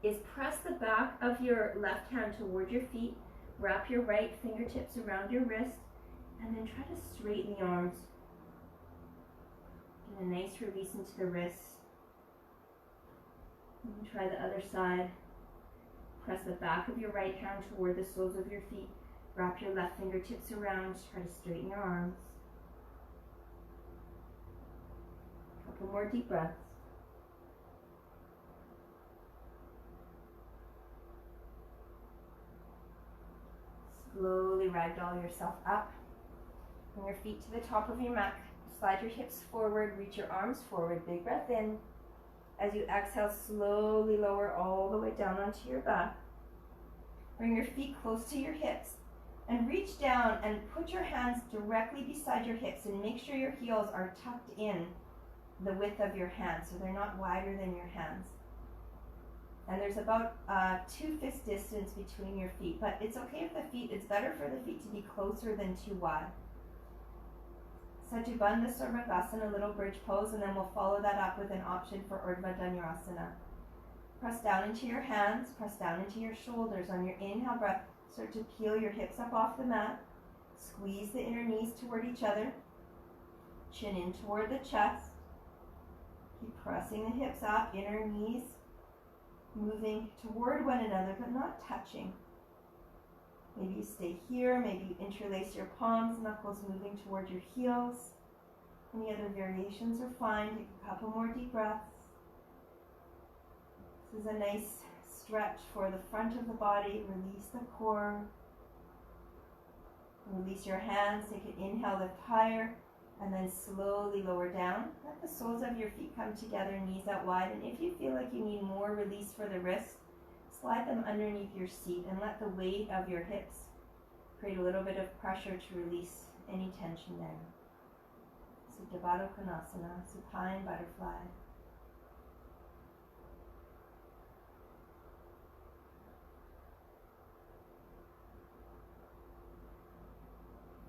[SPEAKER 2] is press the back of your left hand toward your feet, wrap your right fingertips around your wrist, and then try to straighten the arms. Get a nice release into the wrists. And try the other side. Press the back of your right hand toward the soles of your feet. Wrap your left fingertips around. Try to straighten your arms. A couple more deep breaths. Slowly ragdoll yourself up. Bring your feet to the top of your mat. Slide your hips forward. Reach your arms forward. Big breath in. As you exhale, slowly lower all the way down onto your back. Bring your feet close to your hips and reach down and put your hands directly beside your hips and make sure your heels are tucked in the width of your hands so they're not wider than your hands. And there's about 2 fist distance between your feet, but it's okay if it's better for the feet to be closer than too wide. Setu Bandha Sarvangasana, little bridge pose, and then we'll follow that up with an option for Urdhva Dhanurasana. Press down into your hands, press down into your shoulders. On your inhale breath, start to peel your hips up off the mat. Squeeze the inner knees toward each other. Chin in toward the chest. Keep pressing the hips up, inner knees moving toward one another but not touching. Maybe you stay here, maybe you interlace your palms, knuckles moving toward your heels. Any other variations are fine. Take a couple more deep breaths. This is a nice stretch for the front of the body. Release the core. Release your hands. Take an inhale, lift higher, and then slowly lower down. Let the soles of your feet come together, knees out wide. And if you feel like you need more release for the wrists, slide them underneath your seat and let the weight of your hips create a little bit of pressure to release any tension there. Supta Baddha Konasana, supine butterfly.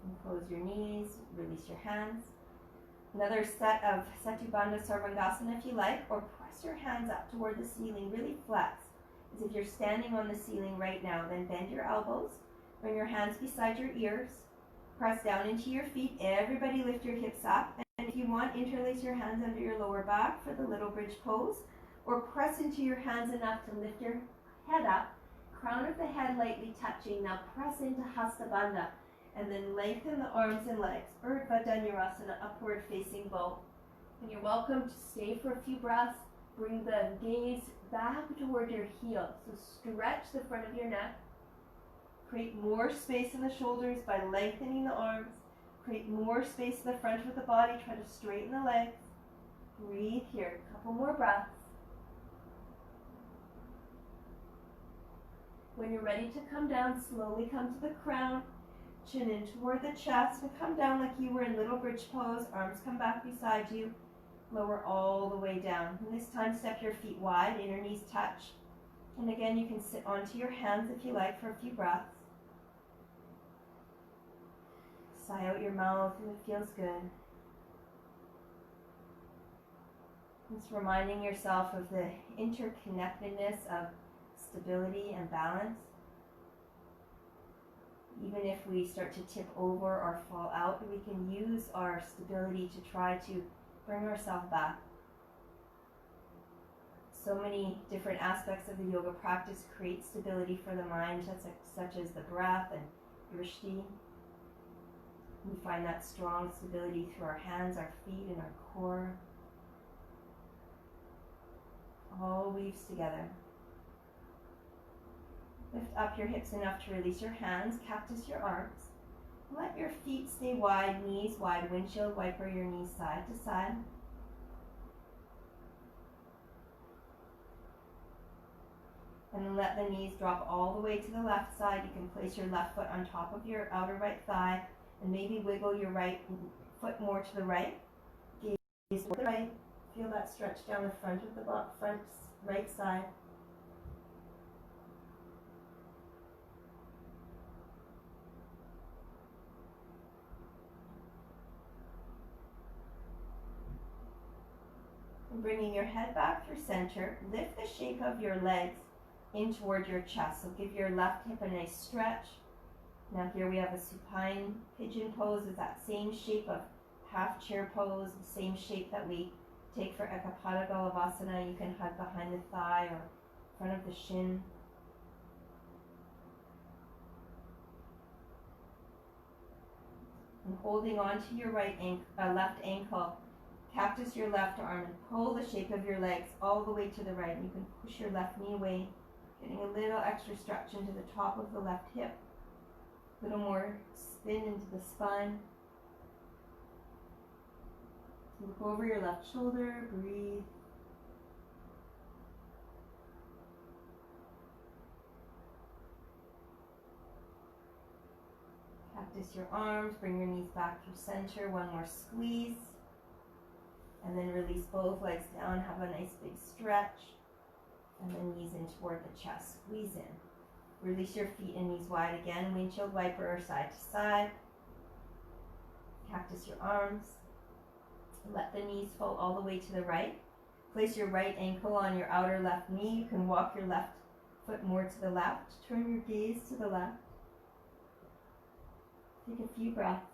[SPEAKER 2] And close your knees, release your hands. Another set of Setu Bandha Sarvangasana if you like, or press your hands up toward the ceiling, really flex. As if you're standing on the ceiling right now. Then bend your elbows, bring your hands beside your ears, press down into your feet. Everybody lift your hips up, and if you want, interlace your hands under your lower back for the little bridge pose, or press into your hands enough to lift your head up, crown of the head lightly touching. Now press into Hasta Bandha, and then lengthen the arms and legs. Urdhva Dhanurasana, upward facing bow. And you're welcome to stay for a few breaths. Bring the gaze back toward your heel. So stretch the front of your neck. Create more space in the shoulders by lengthening the arms. Create more space in the front of the body. Try to straighten the legs. Breathe here. A couple more breaths. When you're ready to come down, slowly come to the crown. Chin in toward the chest and come down like you were in little bridge pose. Arms come back beside you. Lower all the way down. And this time step your feet wide, inner knees touch. And again, you can sit onto your hands if you like for a few breaths. Sigh out your mouth if it feels good. Just reminding yourself of the interconnectedness of stability and balance. Even if we start to tip over or fall out, we can use our stability to try to bring ourselves back. So many different aspects of the yoga practice create stability for the mind, such as the breath and drishti. We find that strong stability through our hands, our feet, and our core. All weaves together. Lift up your hips enough to release your hands, cactus your arms. Let your feet stay wide, knees wide, windshield wiper your knees side to side. And then let the knees drop all the way to the left side. You can place your left foot on top of your outer right thigh and maybe wiggle your right foot more to the right. Gaze to the right. Feel that stretch down the front of the front right side. Bringing your head back through center, lift the shape of your legs in toward your chest. So give your left hip a nice stretch. Now here we have a supine pigeon pose. It's that same shape of half chair pose, the same shape that we take for Ekapada Galavasana. You can hug behind the thigh or front of the shin. And holding on to your left ankle, cactus your left arm and pull the shape of your legs all the way to the right. You can push your left knee away, getting a little extra stretch into the top of the left hip. A little more spin into the spine. Look over your left shoulder, breathe. Cactus your arms, bring your knees back through center, one more squeeze. And then release both legs down, have a nice big stretch. And then knees in toward the chest, squeeze in. Release your feet and knees wide again, windshield wiper side to side. Cactus your arms. Let the knees fall all the way to the right. Place your right ankle on your outer left knee. You can walk your left foot more to the left. Turn your gaze to the left. Take a few breaths.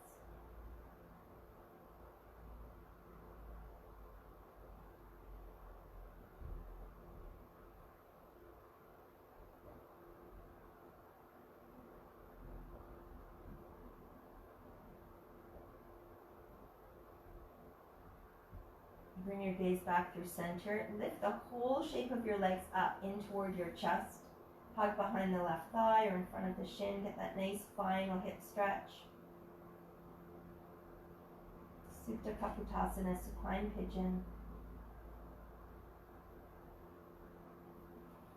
[SPEAKER 2] Bring your gaze back through center. Lift the whole shape of your legs up in toward your chest. Hug behind the left thigh or in front of the shin. Get that nice final hip stretch. Supta Kapotasana, supine pigeon.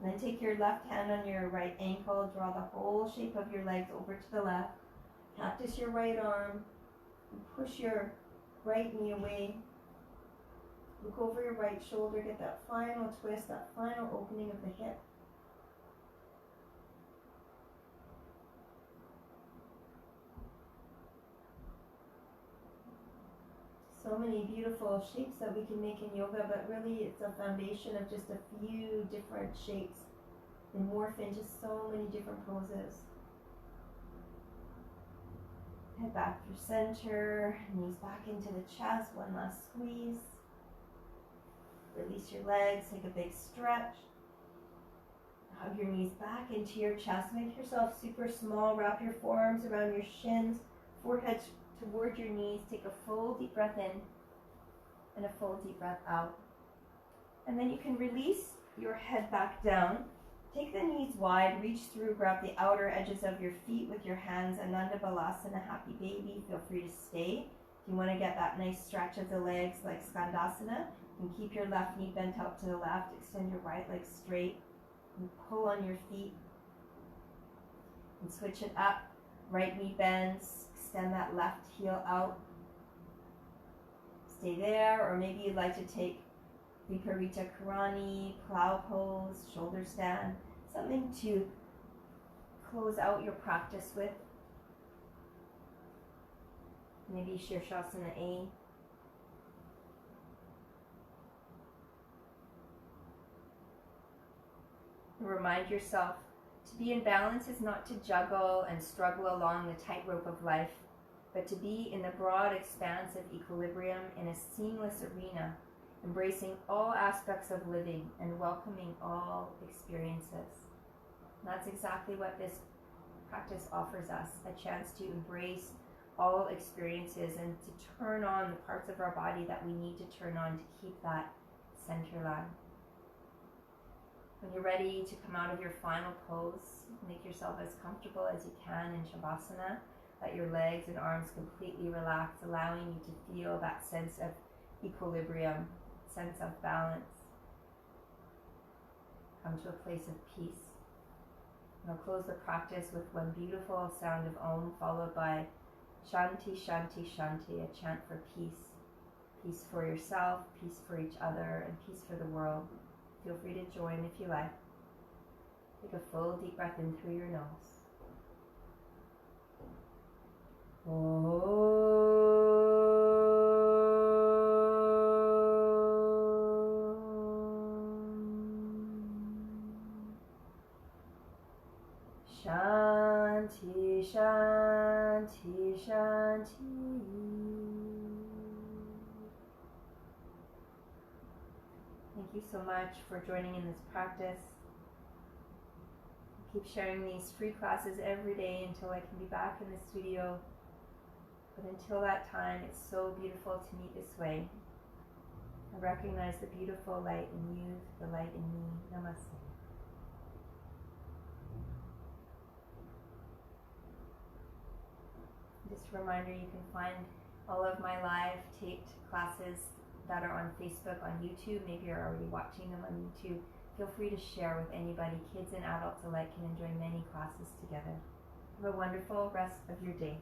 [SPEAKER 2] And then take your left hand on your right ankle. Draw the whole shape of your legs over to the left. Cactus your right arm. And push your right knee away. Look over your right shoulder, get that final twist, that final opening of the hip. So many beautiful shapes that we can make in yoga, but really it's a foundation of just a few different shapes. They morph into so many different poses. Head back through center, knees back into the chest, one last squeeze. Release your legs, take a big stretch. Hug your knees back into your chest. Make yourself super small. Wrap your forearms around your shins, forehead toward your knees. Take a full deep breath in and a full deep breath out. And then you can release your head back down. Take the knees wide, reach through, grab the outer edges of your feet with your hands. Ananda Balasana, happy baby. Feel free to stay. If you want to get that nice stretch of the legs like Skandasana, and keep your left knee bent out to the left. Extend your right leg straight. And pull on your feet. And switch it up. Right knee bends. Extend that left heel out. Stay there. Or maybe you'd like to take Viparita Karani, plow pose, shoulder stand. Something to close out your practice with. Maybe Shirshasana A. Remind yourself, to be in balance is not to juggle and struggle along the tightrope of life, but to be in the broad expanse of equilibrium in a seamless arena, embracing all aspects of living and welcoming all experiences. And that's exactly what this practice offers us, a chance to embrace all experiences and to turn on the parts of our body that we need to turn on to keep that center line. When you're ready to come out of your final pose, make yourself as comfortable as you can in Shavasana. Let your legs and arms completely relax, allowing you to feel that sense of equilibrium, sense of balance. Come to a place of peace. And I'll close the practice with one beautiful sound of Om, followed by Shanti, Shanti, Shanti, a chant for peace. Peace for yourself, peace for each other, and peace for the world. Feel free to join if you like. Take a full deep breath in through your nose. Oh.
[SPEAKER 1] Shanti, Shanti, Shanti. Thank you so much for joining in this practice. Keep sharing these free classes every day until I can be back in the studio. But until that time, it's so beautiful to meet this way. I recognize the beautiful light in you, the light in me. Namaste. Just a reminder, you can find all of my live taped classes that are on Facebook, on YouTube. Maybe you're already watching them on YouTube. Feel free to share with anybody. Kids and adults alike can enjoy many classes together. Have a wonderful rest of your day.